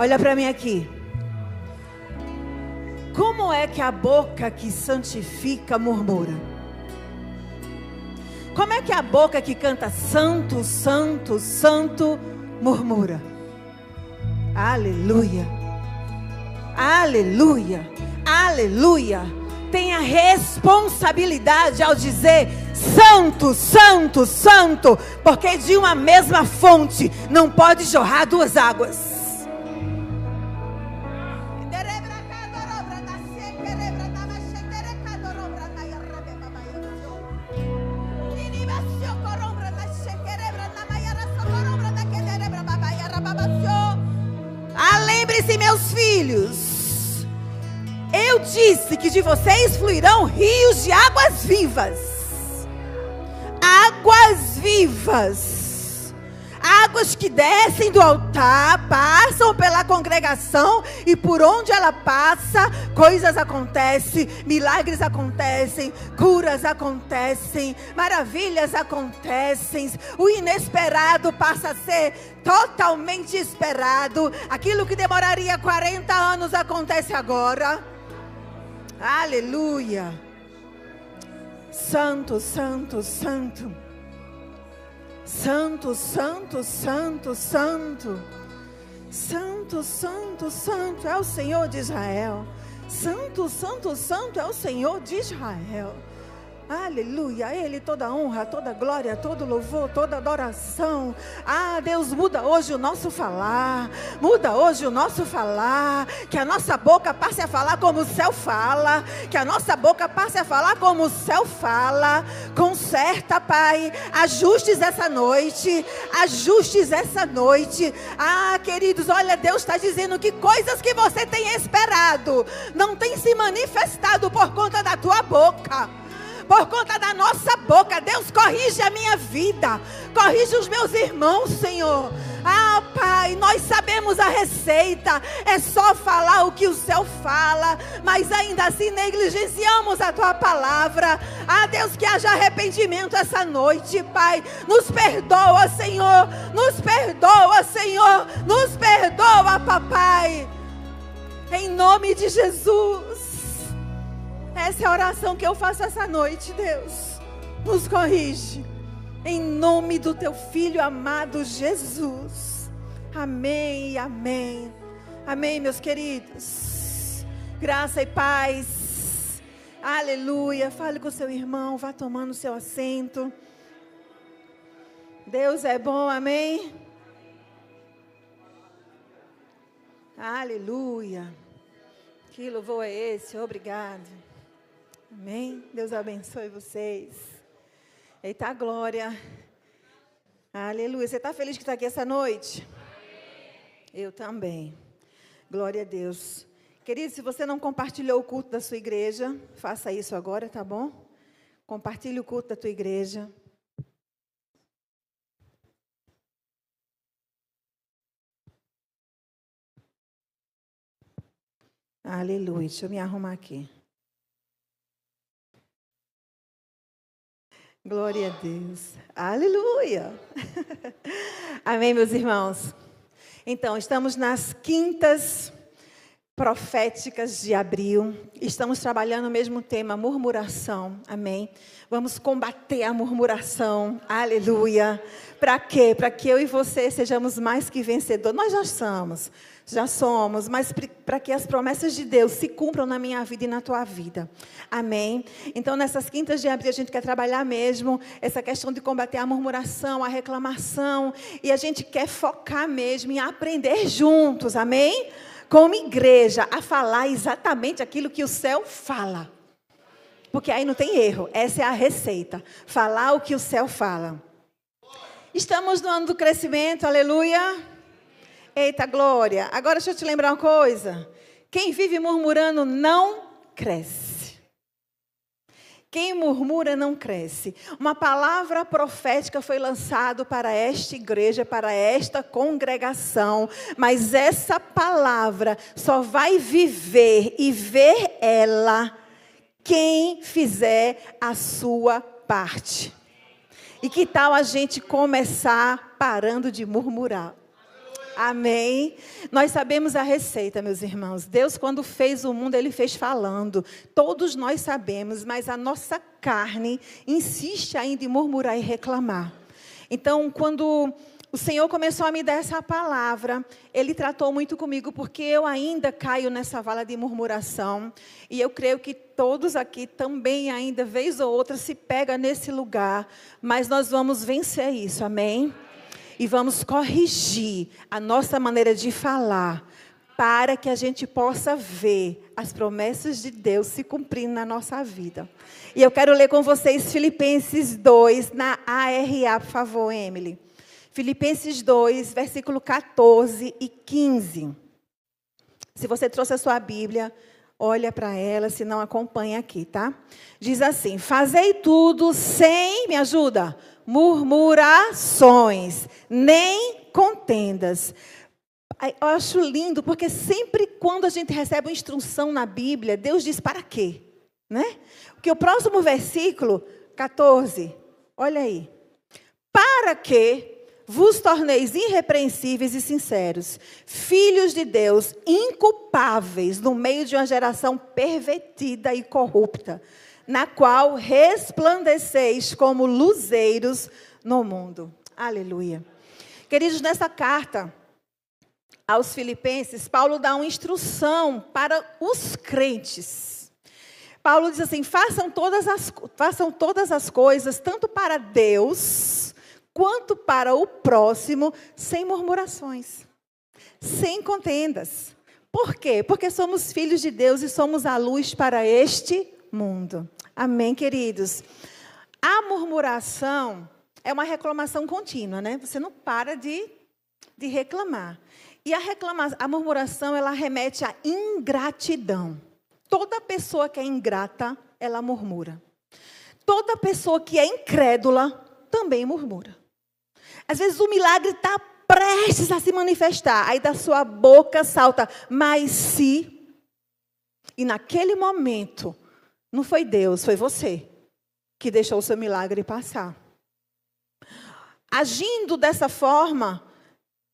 Olha para mim aqui. Como é que a boca que santifica murmura? Como é que a boca que canta santo, santo, santo murmura? Aleluia. Aleluia. Aleluia. Tenha responsabilidade ao dizer santo, santo, santo, porque de uma mesma fonte não pode jorrar duas águas. Lembre-se, meus filhos, eu disse que de vocês fluirão rios de águas vivas. Águas vivas. Águas que descem do altar, passam pela congregação e por onde ela passa, coisas acontecem, milagres acontecem, curas acontecem, maravilhas acontecem, o inesperado passa a ser totalmente esperado. Aquilo que demoraria 40 anos acontece agora. Aleluia. Santo, santo, santo. Santo, santo, santo, santo. Santo, santo, santo é o Senhor de Israel. Santo, santo, santo é o Senhor de Israel. Aleluia, a Ele toda honra, toda glória, todo louvor, toda adoração. Ah, Deus, muda hoje o nosso falar. Muda hoje o nosso falar. Que a nossa boca passe a falar como o céu fala. Que a nossa boca passe a falar como o céu fala. Conserta, Pai. Ajustes essa noite. Ajustes essa noite. Ah, queridos, olha, Deus está dizendo que coisas que você tem esperado não tem se manifestado por conta da tua boca. Por conta da nossa boca. Deus, corrige a minha vida, corrige os meus irmãos, Senhor. Ah, Pai, nós sabemos a receita, é só falar o que o céu fala, mas ainda assim negligenciamos a Tua palavra. Ah, Deus, que haja arrependimento essa noite, Pai. Nos perdoa, Senhor, nos perdoa, Senhor, nos perdoa, Papai, em nome de Jesus. Essa é a oração que eu faço essa noite, Deus. Nos corrige. Em nome do Teu Filho amado Jesus. Amém, amém. Amém, meus queridos. Graça e paz. Aleluia. Fale com o seu irmão. Vá tomando o seu assento. Deus é bom, amém. Aleluia. Que louvor é esse? Obrigado. Amém? Deus abençoe vocês. Eita glória. Aleluia. Você está feliz que está aqui essa noite? Eu também. Glória a Deus. Querido, se você não compartilhou o culto da sua igreja, faça isso agora, tá bom? Compartilhe o culto da tua igreja. Aleluia. Deixa eu me arrumar aqui. Glória a Deus. Aleluia. Amém, meus irmãos. Então, estamos nas quintas proféticas de abril. Estamos trabalhando o mesmo tema, murmuração. Amém. Vamos combater a murmuração. Aleluia. Para quê? Para que eu e você sejamos mais que vencedores. Nós já somos, mas para que as promessas de Deus se cumpram na minha vida e na tua vida. Amém? Então, nessas quintas de abril, a gente quer trabalhar mesmo essa questão de combater a murmuração, a reclamação, e a gente quer focar mesmo em aprender juntos, amém? Como igreja, a falar exatamente aquilo que o céu fala. Porque aí não tem erro, essa é a receita, falar o que o céu fala. Estamos no ano do crescimento, aleluia. Eita glória, agora deixa eu te lembrar uma coisa, quem vive murmurando não cresce. Quem murmura não cresce. Uma palavra profética foi lançada para esta igreja, para esta congregação, mas essa palavra só vai viver e ver ela quem fizer a sua parte. E que tal a gente começar parando de murmurar? Amém. Nós sabemos a receita, meus irmãos. Deus, quando fez o mundo, Ele fez falando. Todos nós sabemos, mas a nossa carne insiste ainda em murmurar e reclamar. Então, quando o Senhor começou a me dar essa palavra, Ele tratou muito comigo, porque eu ainda caio nessa vala de murmuração. E eu creio que todos aqui também ainda, vez ou outra, se pega nesse lugar. Mas nós vamos vencer isso, amém? E vamos corrigir a nossa maneira de falar, para que a gente possa ver as promessas de Deus se cumprindo na nossa vida. E eu quero ler com vocês Filipenses 2, na ARA, por favor, Emily. Filipenses 2, versículo 14 e 15. Se você trouxe a sua Bíblia, olha para ela, se não acompanha aqui, tá? Diz assim: fazei tudo sem, me ajuda, murmurações, nem contendas. Eu acho lindo, porque sempre quando a gente recebe uma instrução na Bíblia, Deus diz para quê, né? Porque o próximo versículo, 14, olha aí. Para que vos torneis irrepreensíveis e sinceros, filhos de Deus, inculpáveis no meio de uma geração pervertida e corrupta, na qual resplandeceis como luzeiros no mundo. Aleluia. Queridos, nessa carta aos Filipenses, Paulo dá uma instrução para os crentes. Paulo diz assim: façam todas as coisas, tanto para Deus quanto para o próximo, sem murmurações, sem contendas. Por quê? Porque somos filhos de Deus e somos a luz para este mundo. Amém, queridos? A murmuração é uma reclamação contínua, né? Você não para de reclamar. E a murmuração, ela remete à ingratidão. Toda pessoa que é ingrata, ela murmura. Toda pessoa que é incrédula, também murmura. Às vezes o milagre está prestes a se manifestar. Aí da sua boca salta, mas se... E naquele momento, não foi Deus, foi você que deixou o seu milagre passar. Agindo dessa forma,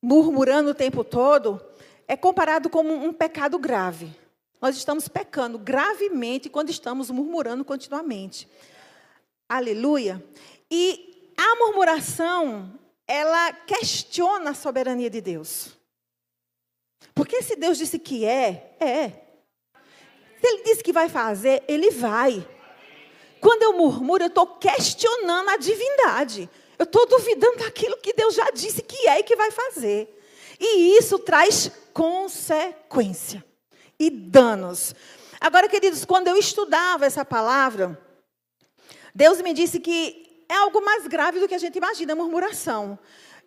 murmurando o tempo todo, é comparado como um pecado grave. Nós estamos pecando gravemente quando estamos murmurando continuamente. Aleluia. E a murmuração, ela questiona a soberania de Deus. Porque se Deus disse que é. Se Ele disse que vai fazer, Ele vai. Quando eu murmuro, eu estou questionando a divindade. Eu estou duvidando daquilo que Deus já disse que é e que vai fazer. E isso traz consequência e danos. Agora, queridos, quando eu estudava essa palavra, Deus me disse que é algo mais grave do que a gente imagina, a murmuração.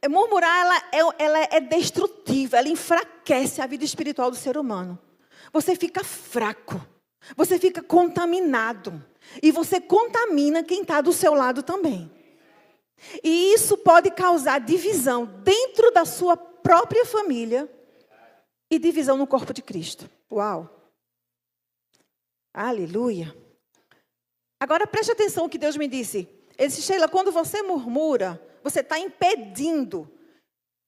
Murmurar, ela é destrutiva, ela enfraquece a vida espiritual do ser humano. Você fica fraco, você fica contaminado. E você contamina quem está do seu lado também. E isso pode causar divisão dentro da sua própria família e divisão no corpo de Cristo. Uau! Aleluia! Agora preste atenção no que Deus me disse. Ele disse: Sheila, quando você murmura, você está impedindo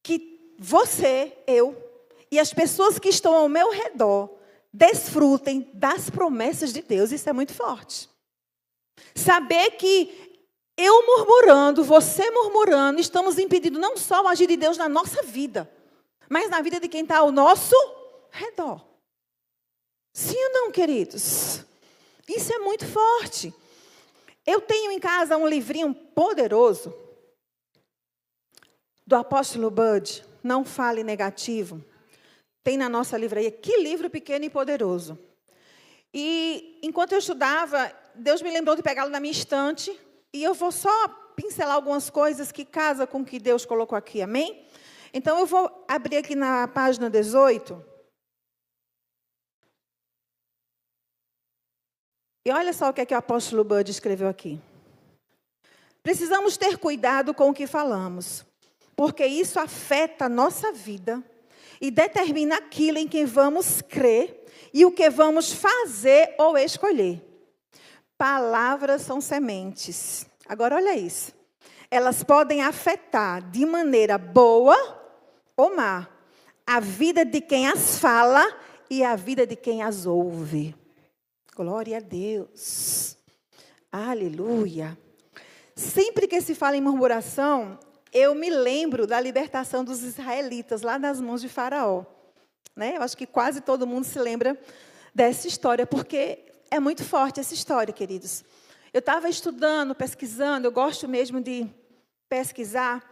que você, eu e as pessoas que estão ao meu redor desfrutem das promessas de Deus. Isso é muito forte. Saber que eu murmurando, você murmurando, estamos impedindo não só o agir de Deus na nossa vida, mas na vida de quem está ao nosso redor. Sim ou não, queridos? Isso é muito forte. Eu tenho em casa um livrinho poderoso do apóstolo Bud, Não Fale Negativo. Tem na nossa livraria. Que livro pequeno e poderoso. E enquanto eu estudava, Deus me lembrou de pegá-lo na minha estante. E eu vou só pincelar algumas coisas que casam com o que Deus colocou aqui, amém? Então eu vou abrir aqui na página 18. E olha só o que é que o apóstolo Bud escreveu aqui. Precisamos ter cuidado com o que falamos, porque isso afeta a nossa vida e determina aquilo em que vamos crer e o que vamos fazer ou escolher. Palavras são sementes. Agora olha isso. Elas podem afetar de maneira boa ou má a vida de quem as fala e a vida de quem as ouve. Glória a Deus. Aleluia. Sempre que se fala em murmuração, eu me lembro da libertação dos israelitas lá nas mãos de Faraó. Né? Eu acho que quase todo mundo se lembra dessa história, porque é muito forte essa história, queridos. Eu estava estudando, pesquisando, eu gosto mesmo de pesquisar,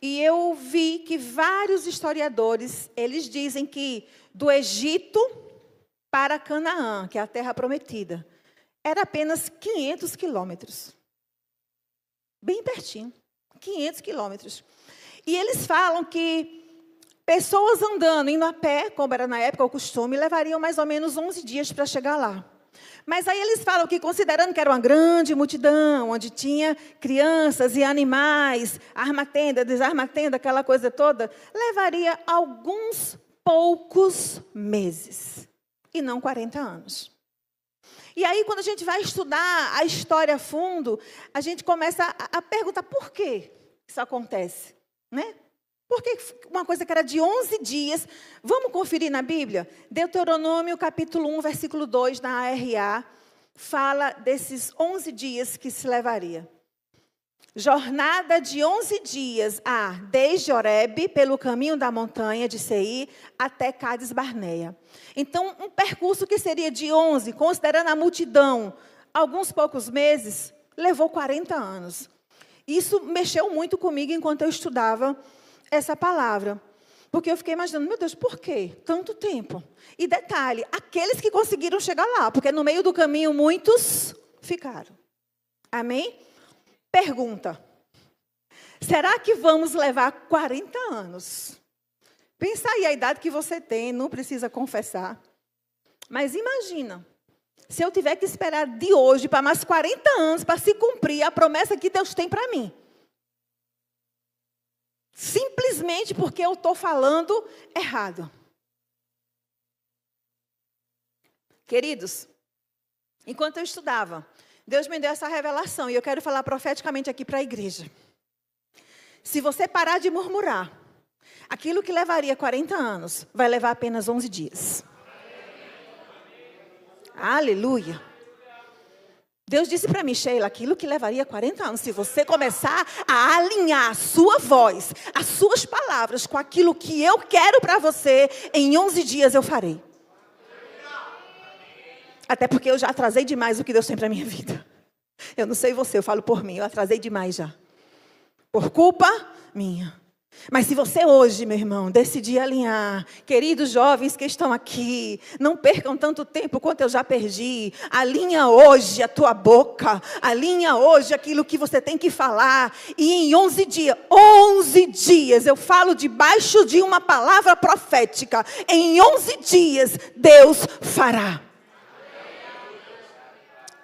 e eu vi que vários historiadores, eles dizem que do Egito para Canaã, que é a terra prometida, era apenas 500 quilômetros. Bem pertinho, 500 quilômetros. E eles falam que pessoas andando, indo a pé, como era na época o costume, levariam mais ou menos 11 dias para chegar lá. Mas aí eles falam que, considerando que era uma grande multidão, onde tinha crianças e animais, arma-tenda, desarma-tenda, aquela coisa toda, levaria alguns poucos meses, e não 40 anos. E aí, quando a gente vai estudar a história a fundo, a gente começa a perguntar por que isso acontece, né? Porque uma coisa que era de 11 dias, vamos conferir na Bíblia? Deuteronômio, capítulo 1, versículo 2, na ARA, fala desses 11 dias que se levaria. Jornada de 11 dias, desde Horebe, pelo caminho da montanha de Seir, até Cádiz Barneia. Então, um percurso que seria de 11, considerando a multidão, alguns poucos meses, levou 40 anos. Isso mexeu muito comigo enquanto eu estudava essa palavra. Porque eu fiquei imaginando, meu Deus, por quê? Tanto tempo. E detalhe, aqueles que conseguiram chegar lá, porque no meio do caminho muitos ficaram. Amém? Pergunta, será que vamos levar 40 anos? Pensa aí a idade que você tem, não precisa confessar. Mas imagina, se eu tiver que esperar de hoje para mais 40 anos para se cumprir a promessa que Deus tem para mim. Simplesmente porque eu estou falando errado. Queridos, enquanto eu estudava, Deus me deu essa revelação e eu quero falar profeticamente aqui para a igreja. Se você parar de murmurar, aquilo que levaria 40 anos, vai levar apenas 11 dias. Aleluia. Deus disse para mim, Sheila, aquilo que levaria 40 anos, se você começar a alinhar a sua voz, as suas palavras com aquilo que eu quero para você, em 11 dias eu farei. Até porque eu já atrasei demais o que Deus tem para a minha vida. Eu não sei você, eu falo por mim, eu atrasei demais já. Por culpa minha. Mas se você hoje, meu irmão, decidir alinhar, queridos jovens que estão aqui, não percam tanto tempo quanto eu já perdi. Alinha hoje a tua boca, alinha hoje aquilo que você tem que falar. E em 11 dias, eu falo debaixo de uma palavra profética. Em 11 dias, Deus fará.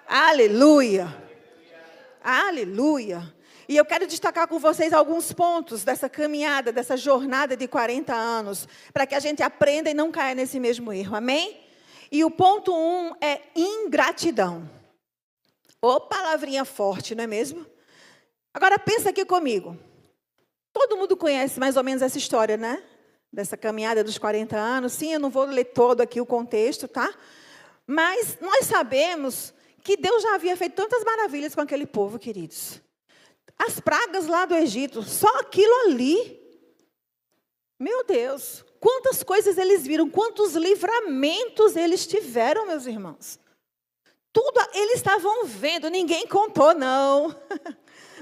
Aleluia. Aleluia. E eu quero destacar com vocês alguns pontos dessa caminhada, dessa jornada de 40 anos, para que a gente aprenda e não caia nesse mesmo erro, amém? E o ponto 1 é ingratidão. Ô, palavrinha forte, não é mesmo? Agora pensa aqui comigo. Todo mundo conhece mais ou menos essa história, né? Dessa caminhada dos 40 anos. Sim, eu não vou ler todo aqui o contexto, tá? Mas nós sabemos que Deus já havia feito tantas maravilhas com aquele povo, queridos. As pragas lá do Egito, só aquilo ali. Meu Deus, quantas coisas eles viram, quantos livramentos eles tiveram, meus irmãos. Tudo eles estavam vendo, ninguém contou, não.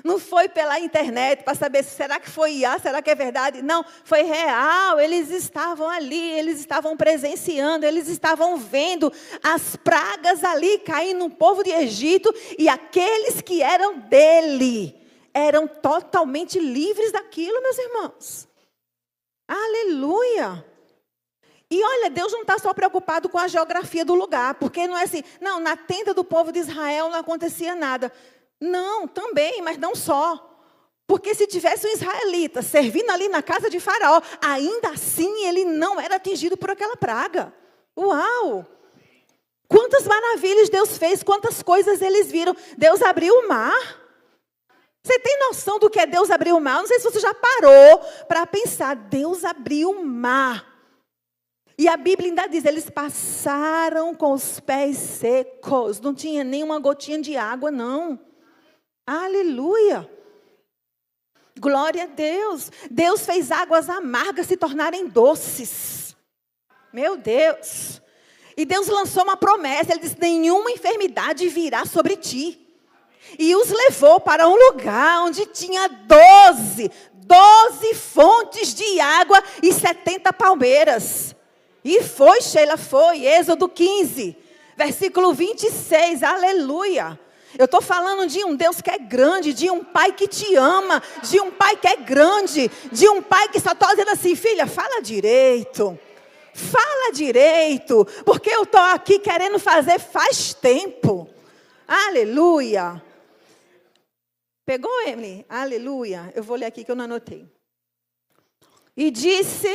Não foi pela internet para saber se será que foi IA, será que é verdade? Não, foi real, eles estavam ali, eles estavam presenciando, eles estavam vendo as pragas ali caindo no povo de Egito e aqueles que eram dele eram totalmente livres daquilo, meus irmãos. Aleluia. E olha, Deus não está só preocupado com a geografia do lugar, porque não é assim, não, na tenda do povo de Israel não acontecia nada. Não, também, mas não só. Porque se tivesse um israelita servindo ali na casa de Faraó, ainda assim ele não era atingido por aquela praga. Uau! Quantas maravilhas Deus fez, quantas coisas eles viram. Deus abriu o mar. Você tem noção do que é Deus abrir o mar? Não sei se você já parou para pensar. Deus abriu o mar. E a Bíblia ainda diz, eles passaram com os pés secos. Não tinha nenhuma gotinha de água, não. Aleluia. Glória a Deus. Deus fez águas amargas se tornarem doces. Meu Deus. E Deus lançou uma promessa. Ele disse, nenhuma enfermidade virá sobre ti. E os levou para um lugar onde tinha 12 fontes de água e 70 palmeiras. E foi, Sheila, foi. Êxodo 15, versículo 26. Aleluia. Eu estou falando de um Deus que é grande, de um pai que te ama, de um pai que é grande, de um pai que só está dizendo assim, filha, fala direito. Fala direito, porque eu estou aqui querendo fazer faz tempo. Aleluia. Pegou, Emily? Aleluia. Eu vou ler aqui que eu não anotei. E disse,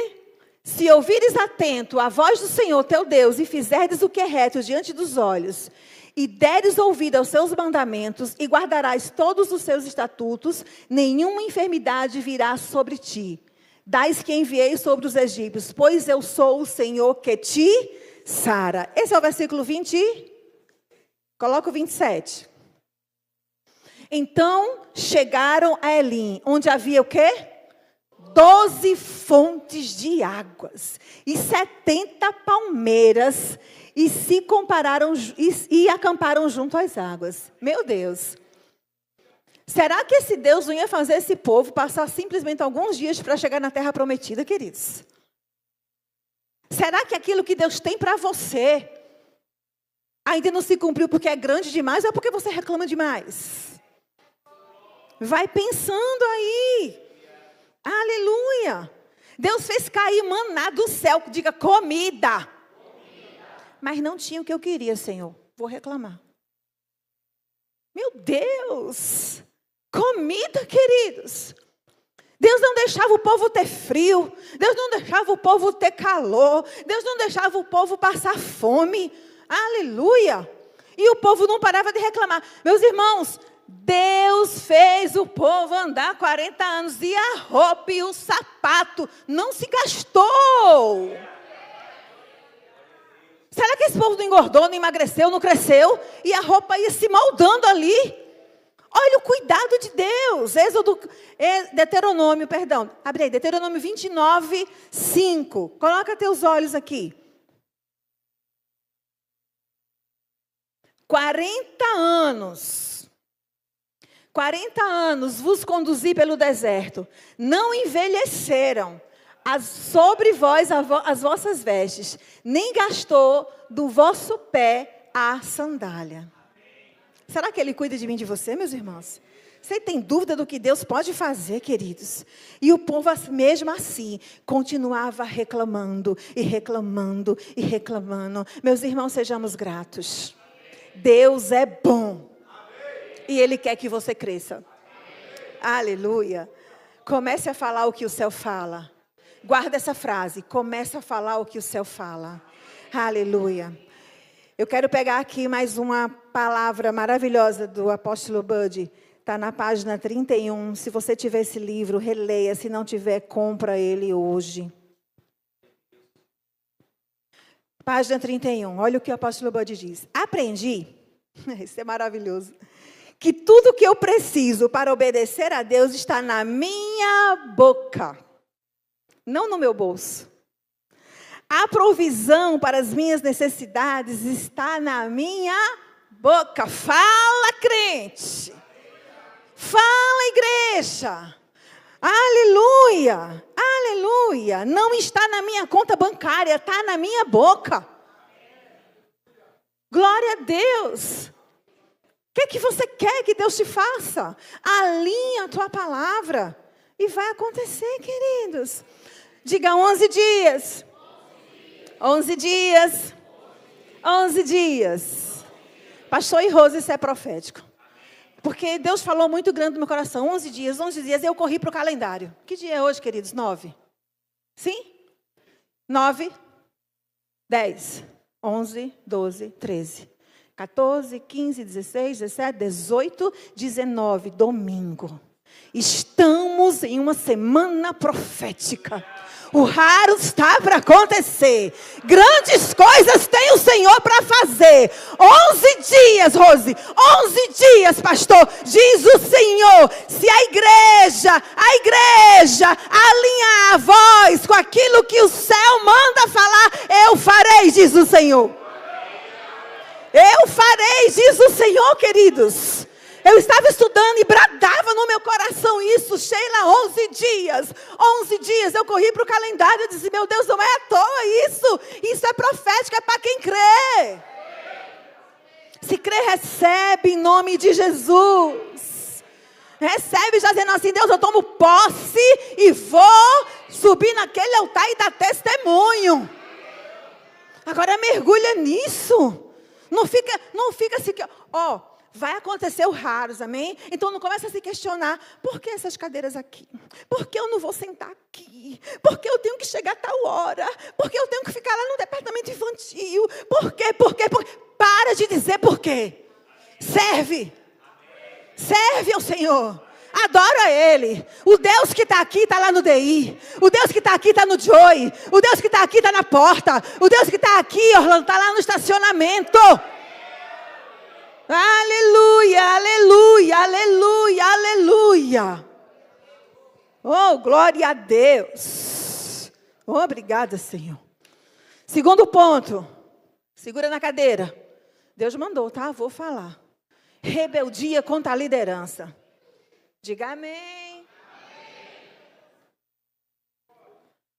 se ouvires atento a voz do Senhor teu Deus, e fizerdes o que é reto diante dos olhos, e deres ouvido aos seus mandamentos, e guardarás todos os seus estatutos, nenhuma enfermidade virá sobre ti. Dais que enviei sobre os egípcios, pois eu sou o Senhor que te sara. Esse é o versículo 20. Coloca o 27. Então chegaram a Elim, onde havia o quê? 12 fontes de águas e 70 palmeiras, e se compararam e acamparam junto às águas. Meu Deus. Será que esse Deus não ia fazer esse povo passar simplesmente alguns dias para chegar na terra prometida, queridos? Será que aquilo que Deus tem para você ainda não se cumpriu porque é grande demais ou porque você reclama demais? Vai pensando aí. Aleluia. Deus fez cair maná do céu, diga comida. Mas não tinha o que eu queria, Senhor. Vou reclamar. Meu Deus. Comida, queridos. Deus não deixava o povo ter frio. Deus não deixava o povo ter calor. Deus não deixava o povo passar fome. Aleluia. E o povo não parava de reclamar. Meus irmãos, Deus fez o povo andar 40 anos. E a roupa e o sapato não se gastou. Será que esse povo não engordou, não emagreceu, não cresceu? E a roupa ia se moldando ali. Olha o cuidado de Deus. Deuteronômio 29, 5. Coloca teus olhos aqui. 40 anos vos conduzi pelo deserto. Não envelheceram sobre vós as vossas vestes, nem gastou do vosso pé a sandália. Será que Ele cuida de mim e de você, meus irmãos? Você tem dúvida do que Deus pode fazer, queridos? E o povo, mesmo assim, continuava reclamando, e reclamando, e reclamando. Meus irmãos, sejamos gratos. Deus é bom. E Ele quer que você cresça. Aleluia. Comece a falar o que o céu fala. Guarda essa frase. Comece a falar o que o céu fala. Aleluia. Eu quero pegar aqui mais uma palavra maravilhosa do apóstolo Bud. Está na página 31. Se você tiver esse livro, releia. Se não tiver, compra ele hoje. Página 31. Olha o que o apóstolo Bud diz. Aprendi, isso é maravilhoso, que tudo que eu preciso para obedecer a Deus está na minha boca, não no meu bolso. A provisão para as minhas necessidades está na minha boca. Fala, crente. Fala, igreja. Aleluia. Aleluia. Não está na minha conta bancária, está na minha boca. Glória a Deus. O que você quer que Deus te faça? Alinha a tua palavra. E vai acontecer, queridos. Diga 11 dias. 11 dias. 11 dias. Pastor e Rose, isso é profético. Porque Deus falou muito grande no meu coração. 11 dias, eu corri para o calendário. Que dia é hoje, queridos? 9. Sim? 9, 10, 11, 12, 13, 14, 15, 16, 17, 18, 19, domingo. Estamos em uma semana profética. O raro está para acontecer. Grandes coisas tem o Senhor para fazer. 11 dias, Rose. 11 dias, pastor. Diz o Senhor. Se a igreja alinhar a voz com aquilo que o céu manda falar, eu farei, diz o Senhor. Eu farei, diz o Senhor, queridos. Eu estava estudando e bradava no meu coração isso. Sheila, 11 dias. 11 dias. Eu corri para o calendário e disse, meu Deus, não é à toa isso. Isso é profético, é para quem crê. Se crê, recebe em nome de Jesus. Recebe já dizendo assim, Deus, eu tomo posse e vou subir naquele altar e dar testemunho. Agora mergulha nisso. Não fica assim, vai acontecer o raros, amém? Então não começa a se questionar, por que essas cadeiras aqui? Por que eu não vou sentar aqui? Por que eu tenho que chegar a tal hora? Por que eu tenho que ficar lá no departamento infantil? Por quê? Para de dizer por quê. Serve ao Senhor. Adora Ele. O Deus que está aqui está lá no DI. O Deus que está aqui está no Joy. O Deus que está aqui está na porta. O Deus que está aqui, Orlando, está lá no estacionamento. Aleluia, aleluia, aleluia, aleluia. Oh, glória a Deus. Obrigada, Senhor. Segundo ponto. Segura na cadeira. Deus mandou, tá? Vou falar. Rebeldia contra a liderança. Diga amém.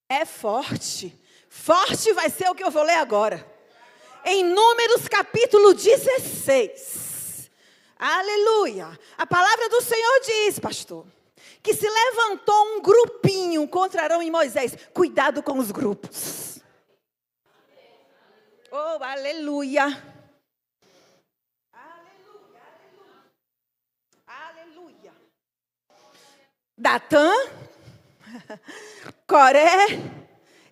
É forte. Forte vai ser o que eu vou ler agora. Em Números capítulo 16. Aleluia. A palavra do Senhor diz, pastor, que se levantou um grupinho contra Arão e Moisés. Cuidado com os grupos. Oh, aleluia. Datã, Coré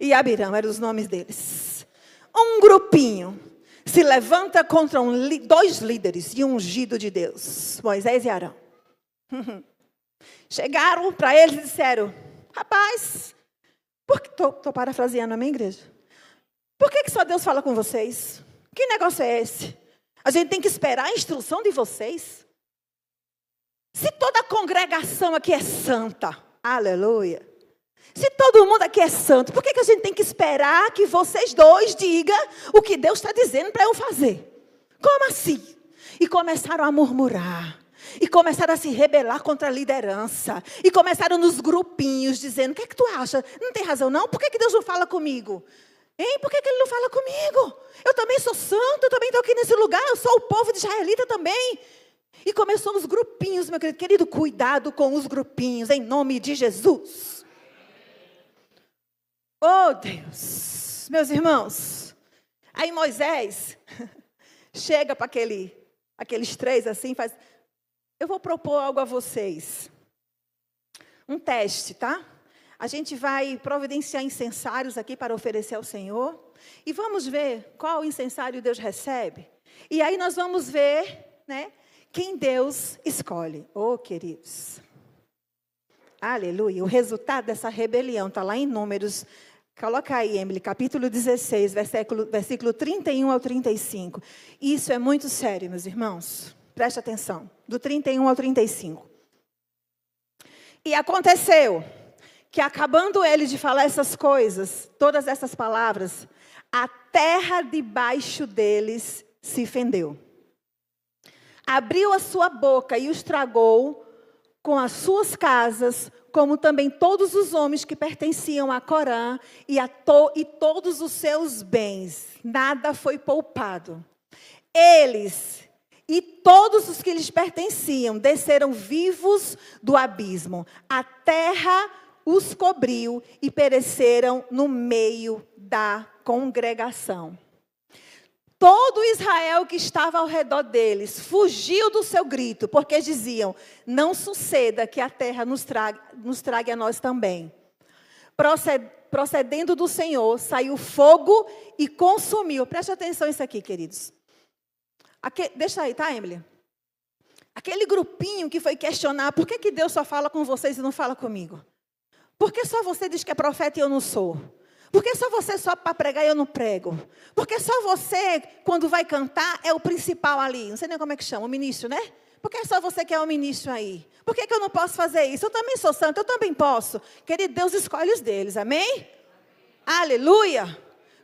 e Abirão, eram os nomes deles. Um grupinho se levanta contra dois líderes e um ungido de Deus, Moisés e Arão. Chegaram para eles e disseram, rapaz, estou parafraseando a minha igreja. Por que só Deus fala com vocês? Que negócio é esse? A gente tem que esperar a instrução de vocês? Se toda a congregação aqui é santa, aleluia. Se todo mundo aqui é santo, por que a gente tem que esperar que vocês dois digam o que Deus está dizendo para eu fazer? Como assim? E começaram a murmurar. E começaram a se rebelar contra a liderança. E começaram nos grupinhos dizendo, o que é que tu acha? Não tem razão não? Por que Deus não fala comigo? Hein? Por que Ele não fala comigo? Eu também sou santo, eu também estou aqui nesse lugar, eu sou o povo de israelita também. E começou os grupinhos, meu querido, cuidado com os grupinhos, em nome de Jesus. Oh, Deus, meus irmãos. Aí Moisés chega para aqueles três assim, faz, eu vou propor algo a vocês. Um teste, tá? A gente vai providenciar incensários aqui para oferecer ao Senhor. E vamos ver qual incensário Deus recebe. E aí nós vamos ver, né? Quem Deus escolhe. Oh, queridos. Aleluia. O resultado dessa rebelião está lá em Números. Coloca aí, Emily, capítulo 16, versículo 31 ao 35. Isso é muito sério, meus irmãos. Preste atenção. Do 31 ao 35. E aconteceu que, acabando ele de falar essas coisas, todas essas palavras, a terra debaixo deles se fendeu. Abriu a sua boca e os tragou com as suas casas, como também todos os homens que pertenciam a Corã e todos os seus bens. Nada foi poupado. Eles e todos os que lhes pertenciam desceram vivos do abismo. A terra os cobriu e pereceram no meio da congregação. Todo Israel que estava ao redor deles fugiu do seu grito, porque diziam, não suceda que a terra nos trague a nós também. Procedendo do Senhor, saiu fogo e consumiu. Preste atenção nisso aqui, queridos. Deixa aí, tá, Emily? Aquele grupinho que foi questionar, por que Deus só fala com vocês e não fala comigo? Por que só você diz que é profeta e eu não sou? Por que só você sobe para pregar e eu não prego? Por que só você, quando vai cantar, é o principal ali? Não sei nem como é que chama, o ministro, né? Por que só você que é o ministro aí? Por que eu não posso fazer isso? Eu também sou santo, eu também posso. Querido, Deus escolhe os deles, amém? Aleluia!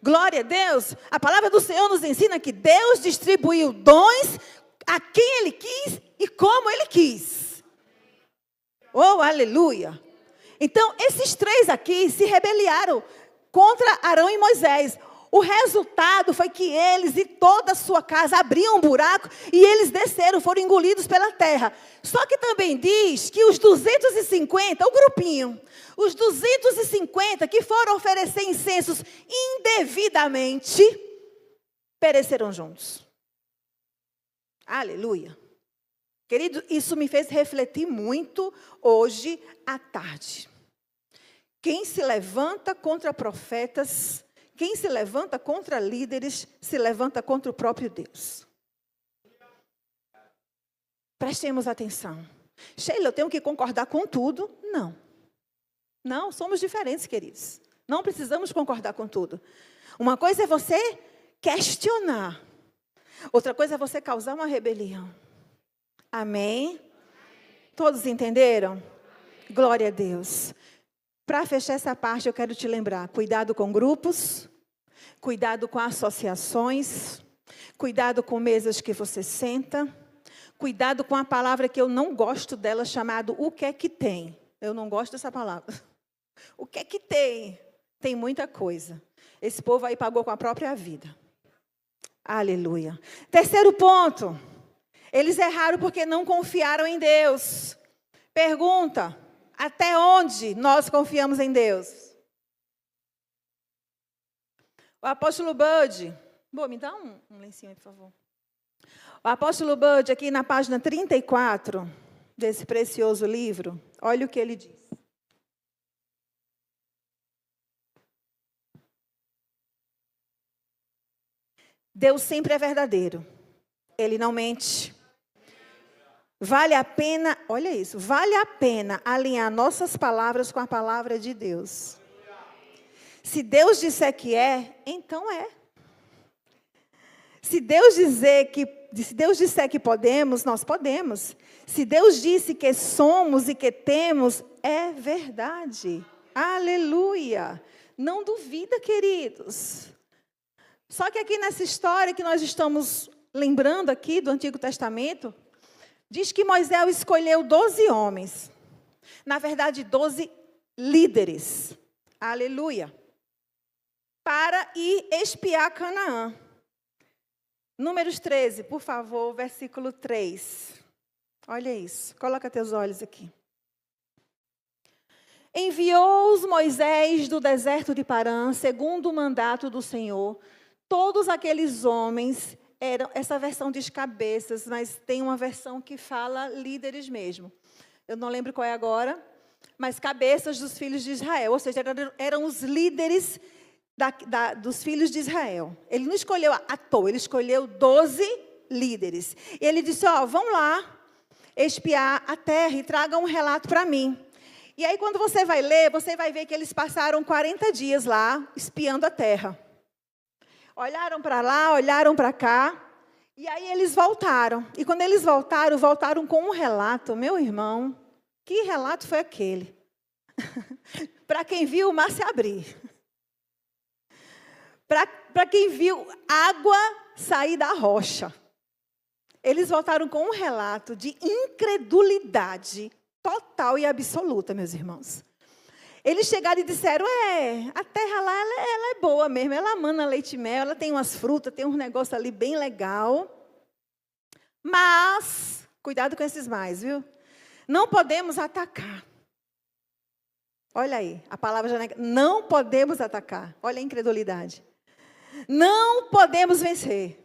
Glória a Deus! A palavra do Senhor nos ensina que Deus distribuiu dons a quem Ele quis e como Ele quis. Oh, aleluia! Então, esses três aqui se rebelaram contra Arão e Moisés. O resultado foi que eles e toda a sua casa abriam um buraco e eles desceram, foram engolidos pela terra. Só que também diz que os 250, o grupinho, os 250 que foram oferecer incensos indevidamente, pereceram juntos. Aleluia. Querido, isso me fez refletir muito hoje à tarde. Quem se levanta contra profetas, quem se levanta contra líderes, se levanta contra o próprio Deus. Prestemos atenção. Sheila, eu tenho que concordar com tudo? Não. Não, somos diferentes, queridos. Não precisamos concordar com tudo. Uma coisa é você questionar. Outra coisa é você causar uma rebelião. Amém? Todos entenderam? Glória a Deus. Para fechar essa parte, eu quero te lembrar, cuidado com grupos, cuidado com associações, cuidado com mesas que você senta, cuidado com a palavra que eu não gosto dela, chamada o que é que tem. Eu não gosto dessa palavra. O que é que tem? Tem muita coisa. Esse povo aí pagou com a própria vida. Aleluia. Terceiro ponto. Eles erraram porque não confiaram em Deus. Pergunta. Até onde nós confiamos em Deus? O apóstolo Bud, me dá um lencinho aí, por favor. O apóstolo Bud, aqui na página 34 desse precioso livro, olha o que ele diz. Deus sempre é verdadeiro. Ele não mente. Vale a pena, olha isso, vale a pena alinhar nossas palavras com a palavra de Deus. Se Deus disser que é, então é. Se Deus disser que podemos, nós podemos. Se Deus disse que somos e que temos, é verdade. Aleluia. Não duvida, queridos. Só que aqui nessa história que nós estamos lembrando aqui do Antigo Testamento, diz que Moisés escolheu 12 homens. Na verdade, 12 líderes. Aleluia. Para ir espiar Canaã. Números 13, por favor, versículo 3. Olha isso. Coloca teus olhos aqui. Enviou-os Moisés do deserto de Parã, segundo o mandato do Senhor. Todos aqueles homens essa versão diz cabeças, mas tem uma versão que fala líderes mesmo. Eu não lembro qual é agora, mas cabeças dos filhos de Israel. Ou seja, eram os líderes dos filhos de Israel. Ele não escolheu à toa, ele escolheu 12 líderes. E ele disse, vão lá espiar a terra e tragam um relato para mim. E aí, quando você vai ler, você vai ver que eles passaram 40 dias lá, espiando a terra. Olharam para lá, olharam para cá, e aí eles voltaram. E quando eles voltaram com um relato. Meu irmão, que relato foi aquele? Para quem viu o mar se abrir. Para quem viu água sair da rocha. Eles voltaram com um relato de incredulidade total e absoluta, meus irmãos. Eles chegaram e disseram, a terra lá, ela é boa mesmo, ela mana leite e mel, ela tem umas frutas, tem uns negócios ali bem legal. Mas, cuidado com esses mais, viu? Não podemos atacar. Olha aí, a palavra já não podemos atacar. Olha a incredulidade. Não podemos vencer.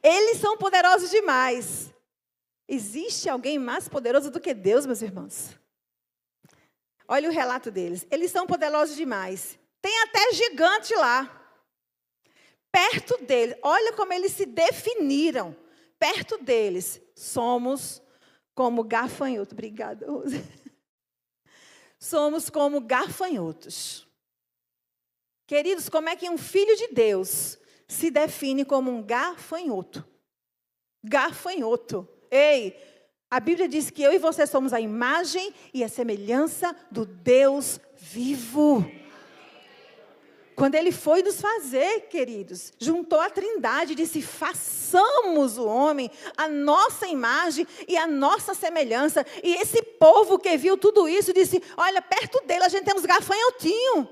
Eles são poderosos demais. Existe alguém mais poderoso do que Deus, meus irmãos? Olha o relato deles. Eles são poderosos demais. Tem até gigante lá. Perto deles. Olha como eles se definiram. Perto deles. Somos como gafanhoto. Obrigada. somos como gafanhotos. Queridos, como é que um filho de Deus se define como um gafanhoto? Gafanhoto. Ei, a Bíblia diz que eu e você somos a imagem e a semelhança do Deus vivo. Quando Ele foi nos fazer, queridos, juntou a Trindade e disse, façamos o homem a nossa imagem e a nossa semelhança. E esse povo que viu tudo isso, disse, olha, perto dele a gente tem uns gafanhotinhos.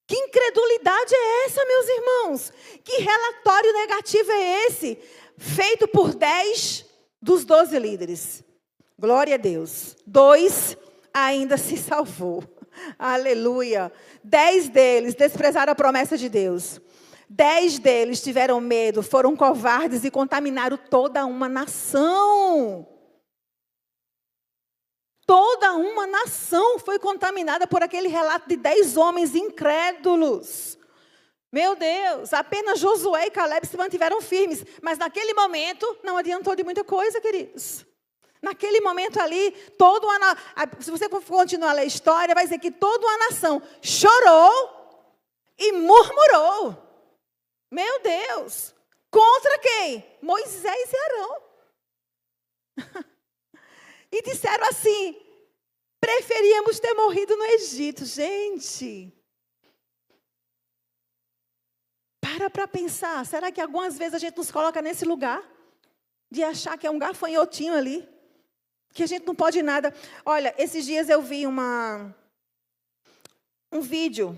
Que incredulidade é essa, meus irmãos? Que relatório negativo é esse? Feito por 10 dos 12 líderes. Glória a Deus. 2 ainda se salvou. Aleluia. 10 deles desprezaram a promessa de Deus. 10 deles tiveram medo, foram covardes e contaminaram toda uma nação. Toda uma nação foi contaminada por aquele relato de 10 homens incrédulos. Meu Deus, apenas Josué e Caleb se mantiveram firmes. Mas naquele momento, não adiantou de muita coisa, queridos. Naquele momento ali, se você continuar a ler a história, vai dizer que toda uma nação chorou e murmurou. Meu Deus, contra quem? Moisés e Arão. E disseram assim, preferíamos ter morrido no Egito. Gente, para pensar, será que algumas vezes a gente nos coloca nesse lugar? De achar que é um gafanhotinho ali? Que a gente não pode nada. Olha, esses dias eu vi um vídeo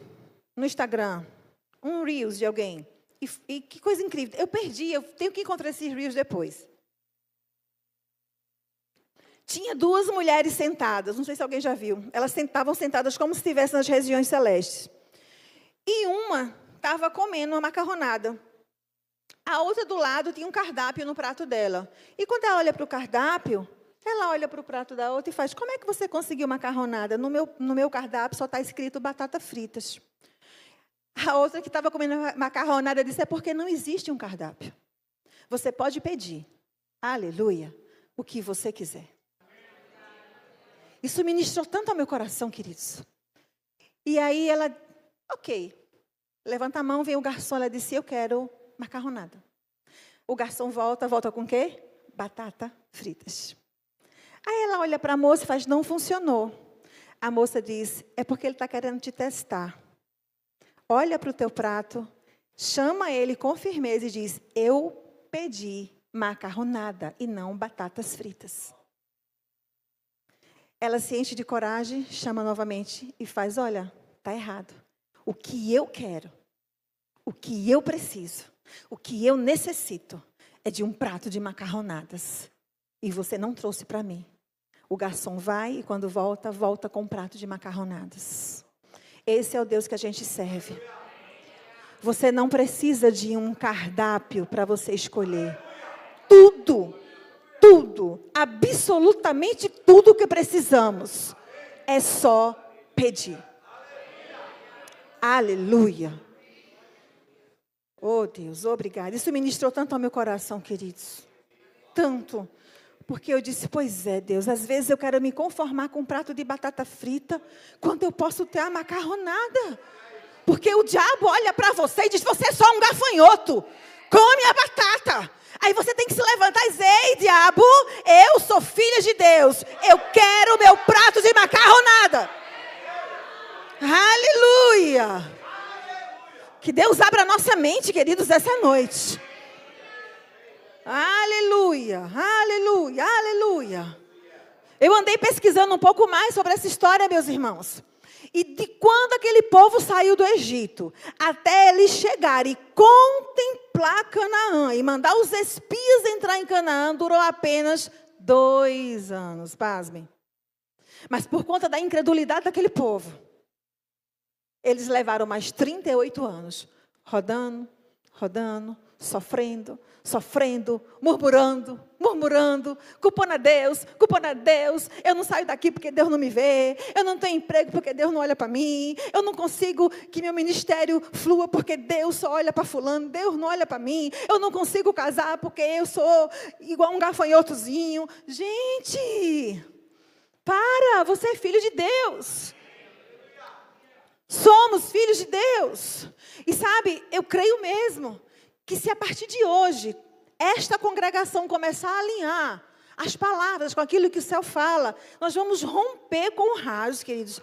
no Instagram, um Reels de alguém. E que coisa incrível. Eu perdi, eu tenho que encontrar esses Reels depois. Tinha 2 mulheres sentadas, não sei se alguém já viu. Elas estavam sentadas como se estivessem nas regiões celestes. E uma estava comendo uma macarronada. A outra do lado tinha um cardápio no prato dela. E quando ela olha para o cardápio, ela olha para o prato da outra e faz, como é que você conseguiu macarronada? No meu cardápio só está escrito batata fritas. A outra que estava comendo macarronada disse, é porque não existe um cardápio. Você pode pedir, aleluia, o que você quiser. Isso ministrou tanto ao meu coração, queridos. E aí ela, ok, levanta a mão, vem o garçom, ela disse, eu quero macarronada. O garçom volta com o quê? Batata fritas. Aí ela olha para a moça e faz, não funcionou. A moça diz, é porque ele está querendo te testar. Olha para o teu prato, chama ele com firmeza e diz, eu pedi macarronada e não batatas fritas. Ela se enche de coragem, chama novamente e faz, olha, está errado. O que eu quero, o que eu preciso, o que eu necessito é de um prato de macarronadas. E você não trouxe para mim. O garçom vai e quando volta com um prato de macarronadas. Esse é o Deus que a gente serve. Você não precisa de um cardápio para você escolher. Tudo, absolutamente tudo que precisamos, é só pedir. Aleluia. Oh Deus, obrigada. Isso ministrou tanto ao meu coração, queridos. Tanto. Porque eu disse, pois é, Deus, às vezes eu quero me conformar com um prato de batata frita, quando eu posso ter a macarronada. Porque o diabo olha para você e diz, você é só um gafanhoto, come a batata. Aí você tem que se levantar e dizer, ei diabo, eu sou filha de Deus, eu quero o meu prato de macarronada. Aleluia. Que Deus abra a nossa mente, queridos, essa noite. Aleluia, aleluia, aleluia. Eu andei pesquisando um pouco mais sobre essa história, meus irmãos. E de quando aquele povo saiu do Egito, até eles chegarem e contemplar Canaã, e mandar os espias entrar em Canaã, durou apenas 2 anos, pasmem. Mas por conta da incredulidade daquele povo, eles levaram mais 38 anos, rodando, sofrendo, murmurando, culpando a Deus, eu não saio daqui porque Deus não me vê, eu não tenho emprego porque Deus não olha para mim, eu não consigo que meu ministério flua porque Deus só olha para fulano, Deus não olha para mim, eu não consigo casar porque eu sou igual um gafanhotozinho. Gente, Você é filho de Deus. Somos filhos de Deus. E sabe, eu creio mesmo que se a partir de hoje, esta congregação começar a alinhar as palavras com aquilo que o céu fala, nós vamos romper com o raso, queridos.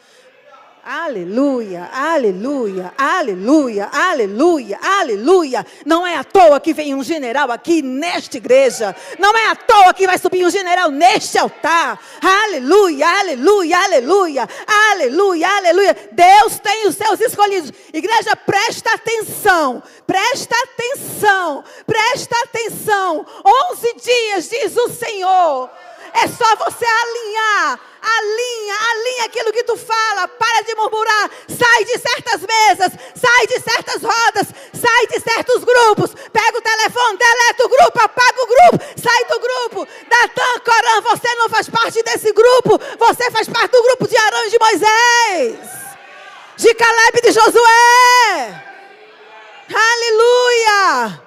Aleluia, aleluia, aleluia, aleluia, aleluia. Não é à toa que vem um general aqui nesta igreja. Não é à toa que vai subir um general neste altar. Aleluia, aleluia, aleluia, aleluia, aleluia. Deus tem os seus escolhidos. Igreja, presta atenção, presta atenção, presta atenção. 11 dias, diz o Senhor. É só você alinhar. Alinha aquilo que tu fala. Para de murmurar. Sai de certas mesas. Sai de certas rodas. Sai de certos grupos. Pega o telefone, deleta o grupo, apaga o grupo. Sai do grupo. Datã, Corã, você não faz parte desse grupo. Você faz parte do grupo de Arão e de Moisés. De Caleb e de Josué. Aleluia.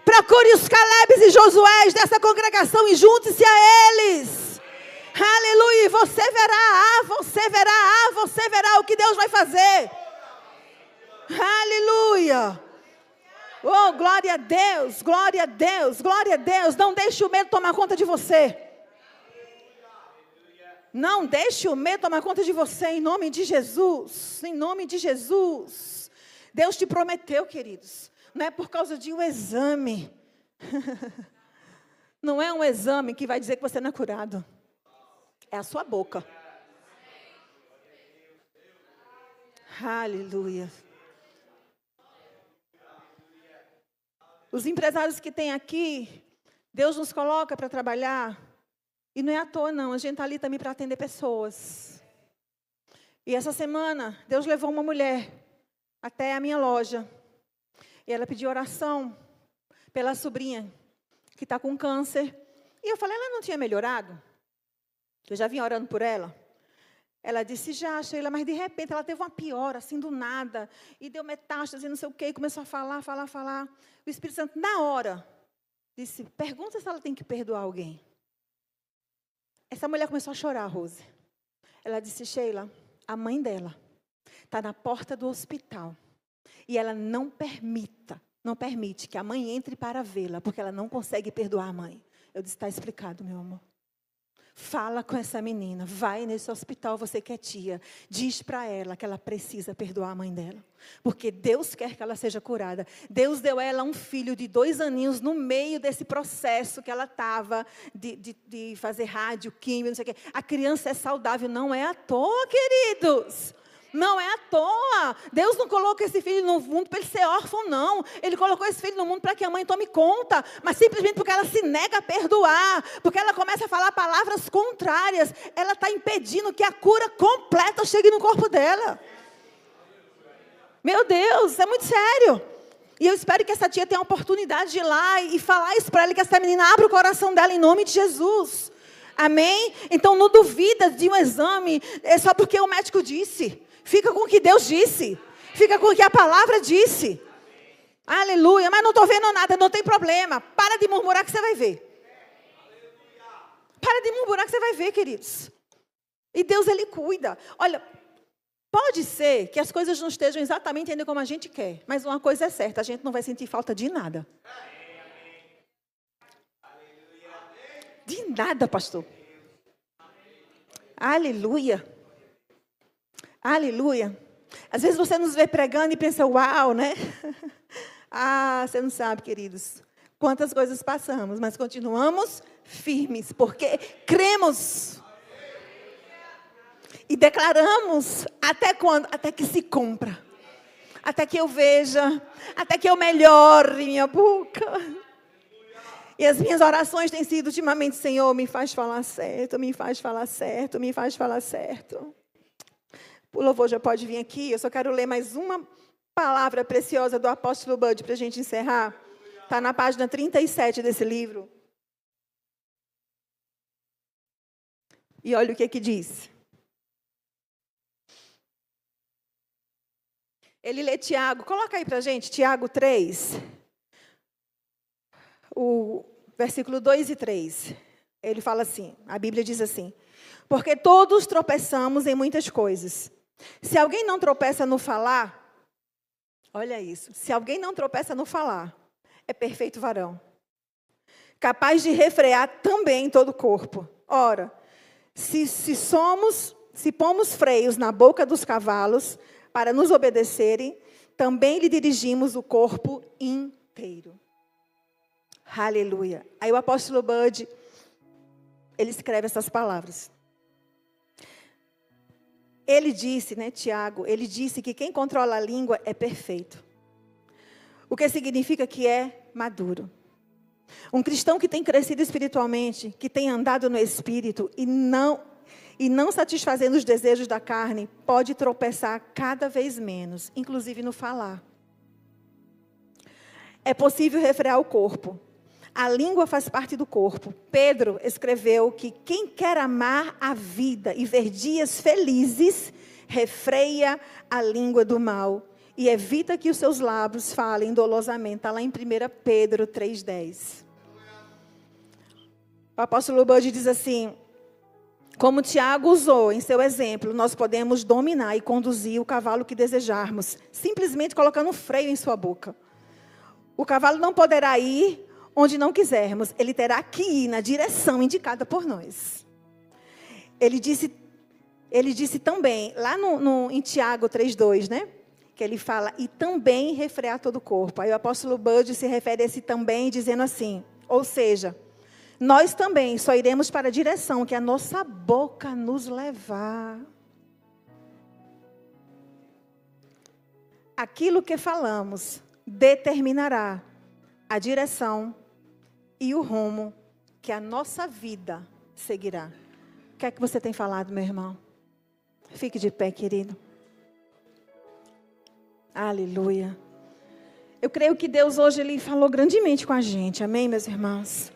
Procure os Calebes e Josués dessa congregação e junte-se a eles. Aleluia. E você verá o que Deus vai fazer. Aleluia. Oh, glória a Deus, glória a Deus, glória a Deus. Não deixe o medo tomar conta de você. Não deixe o medo tomar conta de você, em nome de Jesus. Em nome de Jesus. Deus te prometeu, queridos. Não é por causa de um exame. Não é um exame que vai dizer que você não é curado. É a sua boca. Aleluia. Os empresários que tem aqui, Deus nos coloca para trabalhar. E não é à toa, não. A gente está ali também para atender pessoas. E essa semana, Deus levou uma mulher até a minha loja. E ela pediu oração pela sobrinha, que está com câncer. E eu falei, ela não tinha melhorado? Eu já vinha orando por ela. Ela disse, já, Sheila, mas de repente ela teve uma piora, assim, do nada. E deu metástase, não sei o quê, e começou a falar. O Espírito Santo, na hora, disse, pergunta se ela tem que perdoar alguém. Essa mulher começou a chorar, Rose. Ela disse, Sheila, a mãe dela está na porta do hospital. E ela não permite que a mãe entre para vê-la, porque ela não consegue perdoar a mãe. Eu disse, está explicado, meu amor. Fala com essa menina, vai nesse hospital, você que é tia. Diz para ela que ela precisa perdoar a mãe dela. Porque Deus quer que ela seja curada. Deus deu a ela um filho de 2 aninhos no meio desse processo que ela estava de fazer rádio, química, não sei o quê. A criança é saudável, não é à toa, queridos. Não é à toa. Deus não colocou esse filho no mundo para ele ser órfão, não. Ele colocou esse filho no mundo para que a mãe tome conta. Mas simplesmente porque ela se nega a perdoar. Porque ela começa a falar palavras contrárias. Ela está impedindo que a cura completa chegue no corpo dela. Meu Deus, é muito sério. E eu espero que essa tia tenha a oportunidade de ir lá e falar isso para ela. Que essa menina abra o coração dela em nome de Jesus. Amém? Então não duvida de um exame. É só porque o médico disse. Fica com o que Deus disse. Fica com o que a palavra disse. Aleluia. Mas não estou vendo nada, não tem problema. Para de murmurar que você vai ver. Para de murmurar que você vai ver, queridos. E Deus, Ele cuida. Olha, pode ser que as coisas não estejam exatamente ainda como a gente quer. Mas uma coisa é certa, a gente não vai sentir falta de nada. De nada, pastor. Aleluia. Aleluia. Às vezes você nos vê pregando e pensa, uau, né? Ah, você não sabe, queridos, quantas coisas passamos, mas continuamos firmes, porque cremos. E declaramos, até quando? Até que se cumpra. Até que eu veja, até que eu melhore minha boca. E as minhas orações têm sido ultimamente, Senhor, me faz falar certo, me faz falar certo, me faz falar certo. O louvor já pode vir aqui. Eu só quero ler mais uma palavra preciosa do apóstolo Bud para a gente encerrar. Está na página 37 desse livro. E olha o que diz. Ele lê Tiago. Coloca aí para a gente, Tiago 3. O versículo 2 e 3. Ele fala assim, a Bíblia diz assim. Porque todos tropeçamos em muitas coisas. Se alguém não tropeça no falar, olha isso, se alguém não tropeça no falar, é perfeito varão, capaz de refrear também todo o corpo. Ora, se pomos freios na boca dos cavalos para nos obedecerem, também lhe dirigimos o corpo inteiro. Aleluia. Aí o apóstolo Bud, ele escreve essas palavras. Ele disse, Tiago, ele disse que quem controla a língua é perfeito. O que significa que é maduro. Um cristão que tem crescido espiritualmente, que tem andado no Espírito e não satisfazendo os desejos da carne, pode tropeçar cada vez menos, inclusive no falar. É possível refrear o corpo. A língua faz parte do corpo. Pedro escreveu que quem quer amar a vida e ver dias felizes, refreia a língua do mal e evita que os seus lábios falem dolosamente. Está lá em 1 Pedro 3,10. O apóstolo Bud diz assim: como Tiago usou em seu exemplo, nós podemos dominar e conduzir o cavalo que desejarmos, simplesmente colocando um freio em sua boca. O cavalo não poderá ir onde não quisermos, ele terá que ir na direção indicada por nós. Ele disse também, lá em Tiago 3,2, que ele fala, e também refrear todo o corpo. Aí o apóstolo Bud se refere a esse também, dizendo assim, ou seja, nós também só iremos para a direção que a nossa boca nos levar. Aquilo que falamos determinará a direção e o rumo que a nossa vida seguirá. O que é que você tem falado, meu irmão? Fique de pé, querido. Aleluia. Eu creio que Deus hoje Ele falou grandemente com a gente. Amém, meus irmãos?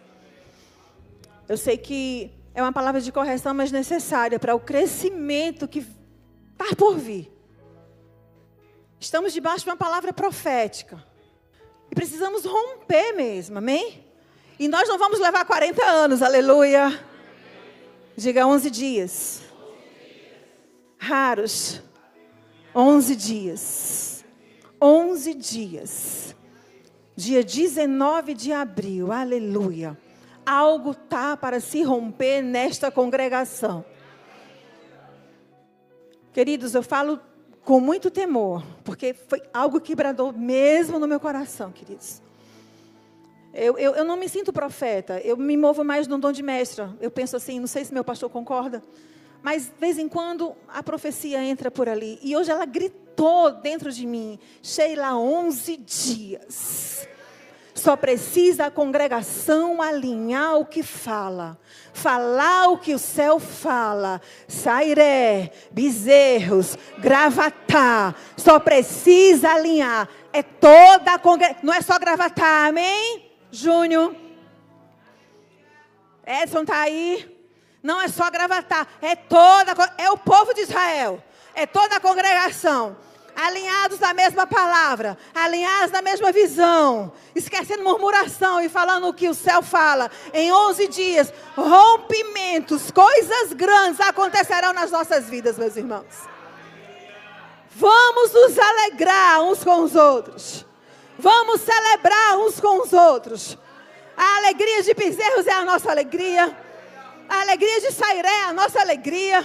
Eu sei que é uma palavra de correção, mas necessária para o crescimento que está por vir. Estamos debaixo de uma palavra profética. E precisamos romper mesmo, amém? E nós não vamos levar 40 anos, aleluia. Diga 11 dias. Raros. 11 dias. 11 dias. Dia 19 de abril, aleluia. Algo está para se romper nesta congregação. Queridos, eu falo com muito temor, porque foi algo que bradou mesmo no meu coração, queridos. Eu não me sinto profeta, eu me movo mais no dom de mestra. Eu penso assim, não sei se meu pastor concorda, mas de vez em quando a profecia entra por ali. E hoje ela gritou dentro de mim, Sheila, 11 dias. Só precisa a congregação alinhar o que fala. Falar o que o céu fala. Sairé, Bezerros, Gravatá. Só precisa alinhar. É toda a congregação. Não é só Gravatá, amém? Júnior. Edson está aí. Não é só Gravatá. É o povo de Israel. É toda a congregação. Alinhados na mesma palavra, alinhados na mesma visão, esquecendo murmuração e falando o que o céu fala. Em 11 dias, rompimentos, coisas grandes acontecerão nas nossas vidas, meus irmãos. Vamos nos alegrar uns com os outros. Vamos celebrar uns com os outros. A alegria de Bezerros é a nossa alegria. A alegria de Sairé é a nossa alegria.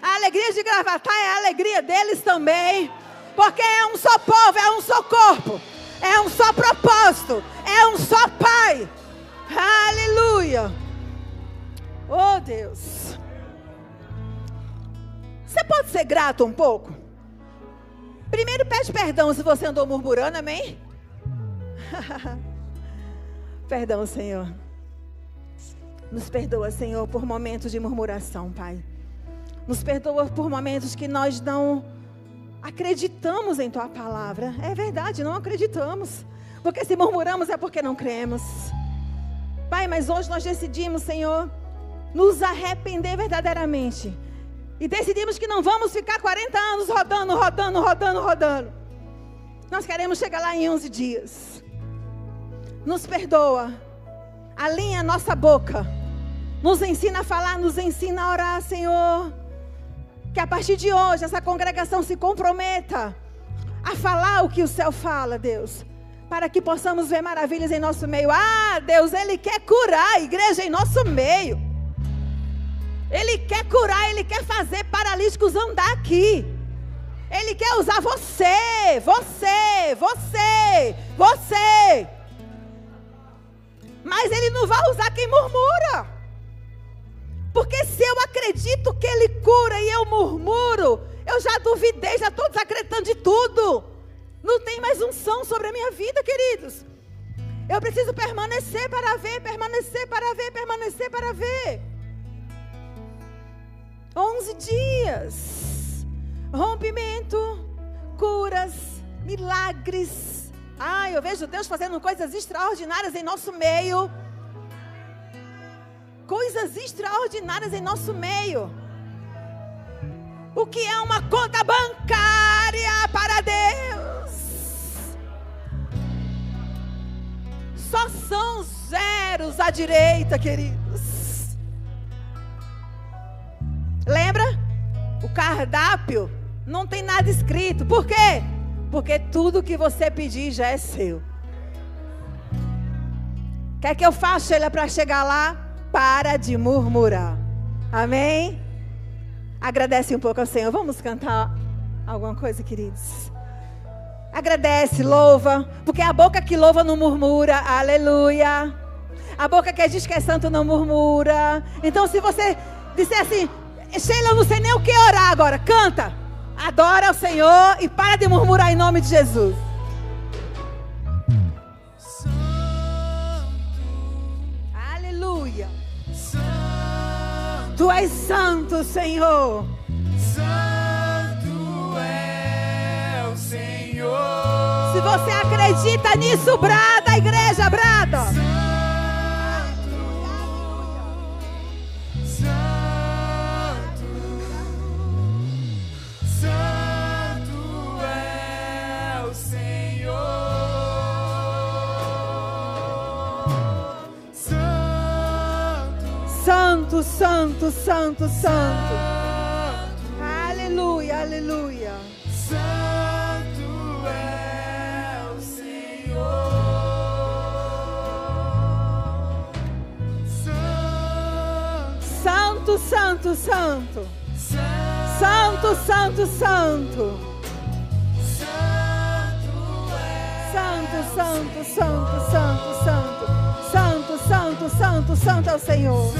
A alegria de Gravatá é a alegria deles também. Porque é um só povo, é um só corpo, é um só propósito, é um só Pai. Aleluia. Oh Deus. Você pode ser grato um pouco? Primeiro pede perdão se você andou murmurando, amém? Perdão, Senhor. Nos perdoa, Senhor, por momentos de murmuração, Pai. Nos perdoa por momentos que nós não acreditamos em Tua palavra. É verdade, não acreditamos. Porque se murmuramos é porque não cremos. Pai, mas hoje nós decidimos, Senhor, nos arrepender verdadeiramente. E decidimos que não vamos ficar 40 anos rodando. Nós queremos chegar lá em 11 dias. Nos perdoa. Alinha a nossa boca. Nos ensina a falar, nos ensina a orar, Senhor. Que a partir de hoje essa congregação se comprometa a falar o que o céu fala, Deus. Para que possamos ver maravilhas em nosso meio. Ah, Deus, Ele quer curar a igreja em nosso meio. Ele quer curar, Ele quer fazer paralíticos andar aqui. Ele quer usar você. Mas Ele não vai usar quem murmura. Porque se eu acredito que Ele cura e eu murmuro, eu já duvidei, já estou desacreditando de tudo. Não tem mais unção sobre a minha vida, queridos. Eu preciso permanecer para ver, permanecer para ver, permanecer para ver. 11 dias. Rompimento, curas, milagres. Eu vejo Deus fazendo coisas extraordinárias em nosso meio. Coisas extraordinárias em nosso meio. O que é uma conta bancária para Deus? Só são zeros à direita, queridos. Lembra? O cardápio não tem nada escrito. Por quê? Porque tudo que você pedir já é seu. Quer que eu faça, Sheila, para chegar lá? Para de murmurar. Amém? Agradece um pouco ao Senhor. Vamos cantar alguma coisa, queridos? Agradece, louva. Porque a boca que louva não murmura. Aleluia. A boca que diz que é santo não murmura. Então se você disser assim, Sheila, eu não sei nem o que orar agora. Canta. Adora ao Senhor e para de murmurar em nome de Jesus. Aleluia. Tu és santo, Senhor. Santo é o Senhor. Se você acredita nisso, brada, igreja, brada. Santo, santo, santo, santo. Aleluia, aleluia. Santo é o Senhor. Santo, santo, santo. Santo, santo, santo. Santo, santo, santo, santo, santo. Santo, santo, santo, santo é o Senhor.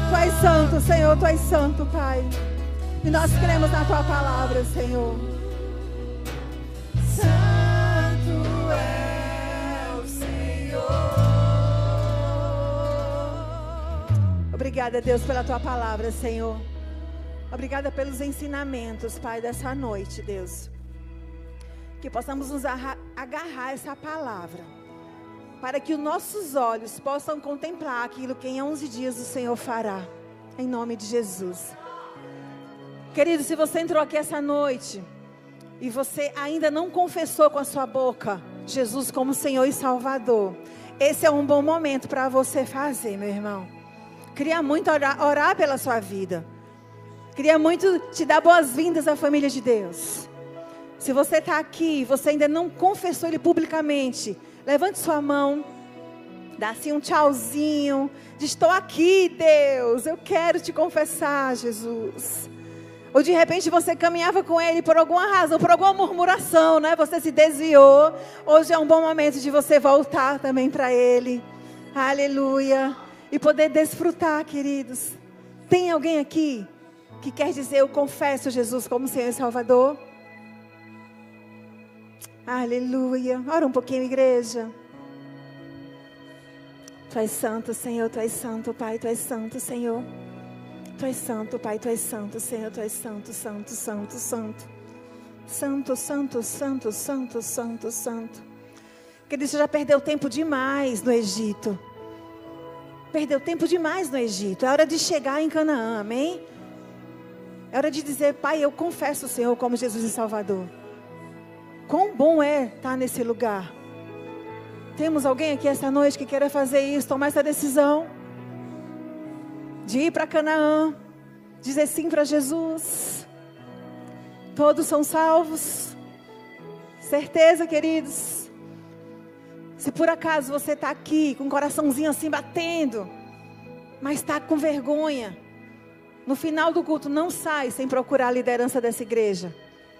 Tu és santo, Senhor, Tu és santo, Pai. E nós cremos na Tua palavra, Senhor. Santo é o Senhor. Obrigada, Deus, pela Tua palavra, Senhor. Obrigada pelos ensinamentos, Pai, dessa noite, Deus. Que possamos nos agarrar a essa palavra, para que os nossos olhos possam contemplar aquilo que em 11 dias o Senhor fará. Em nome de Jesus. Querido, se você entrou aqui essa noite e você ainda não confessou com a sua boca Jesus como Senhor e Salvador, esse é um bom momento para você fazer, meu irmão. Queria muito orar pela sua vida. Queria muito te dar boas-vindas à família de Deus. Se você está aqui e você ainda não confessou Ele publicamente, levante sua mão, dá assim um tchauzinho, diz, estou aqui, Deus, eu quero te confessar, Jesus. Ou de repente você caminhava com Ele por alguma razão, por alguma murmuração, né? Você se desviou. Hoje é um bom momento de você voltar também para Ele. Aleluia. E poder desfrutar, queridos. Tem alguém aqui que quer dizer, eu confesso Jesus como Senhor e Salvador? Aleluia. Ora um pouquinho, igreja. Tu és santo, Senhor. Tu és santo, Pai. Tu és santo, Senhor. Tu és santo, Pai. Tu és santo, Senhor. Tu és santo, santo, santo, santo. Santo, santo, santo, santo, santo, santo. Querido, você já perdeu tempo demais no Egito. Perdeu tempo demais no Egito. É hora de chegar em Canaã, amém? É hora de dizer, Pai, eu confesso o Senhor como Jesus e Salvador. Quão bom é estar nesse lugar. Temos alguém aqui esta noite que queira fazer isso, tomar essa decisão? de ir para Canaã, dizer sim para Jesus. Todos são salvos. Certeza, queridos. Se por acaso você está aqui com o coraçãozinho assim batendo, mas está com vergonha, no final do culto não sai sem procurar a liderança dessa igreja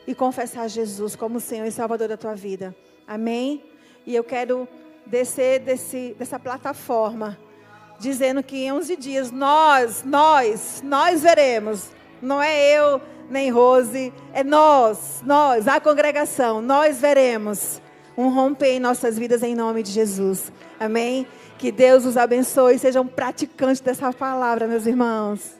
e confessar Jesus como Senhor e Salvador da tua vida. Amém? E eu quero descer dessa plataforma, dizendo que em 11 dias nós veremos. Não é eu nem Rose, é nós, a congregação, nós veremos um romper em nossas vidas em nome de Jesus. Amém? Que Deus os abençoe e sejam praticantes dessa palavra, meus irmãos.